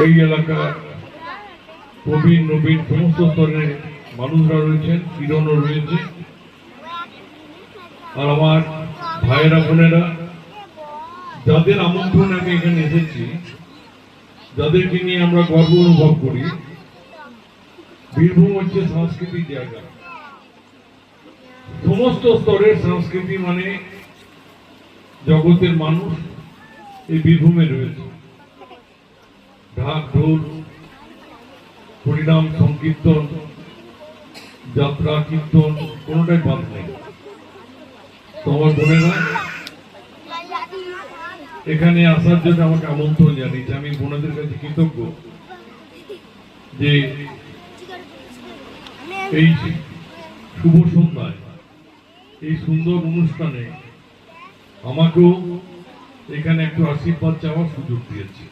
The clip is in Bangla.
এই এলাকার প্রবীণ নবীন সমস্ত স্তরের মানুষরা রয়েছেন, কিরণও রয়েছে। আর আমার ভাইয়েরা বোনেরা, যাদের আমন্ত্রণে আমি এখানে এসেছি, যাদেরকে নিয়ে আমরা গর্ব অনুভব করি। বীরভূম হচ্ছে সাংস্কৃতিক জায়গা। সমস্ত স্তরের সংস্কৃতি মানে জগতের মানুষ এই বীরভূমে রয়েছে। ঢাক ঢোল, হরিনাম সংকীর্তন, যাত্রা কীর্তন, কোনোটাই বাদ নেই। তোমার বোনেরা এখানে আসার জন্য আমাকে আমন্ত্রণ জানিয়েছে। আমি বোনেদের কাছে কৃতজ্ঞ যে এই শুভ সন্ধ্যায়, এই সুন্দর অনুষ্ঠানে আমাকেও এখানে একটু আশীর্বাদ চাওয়ার সুযোগ দিয়েছে।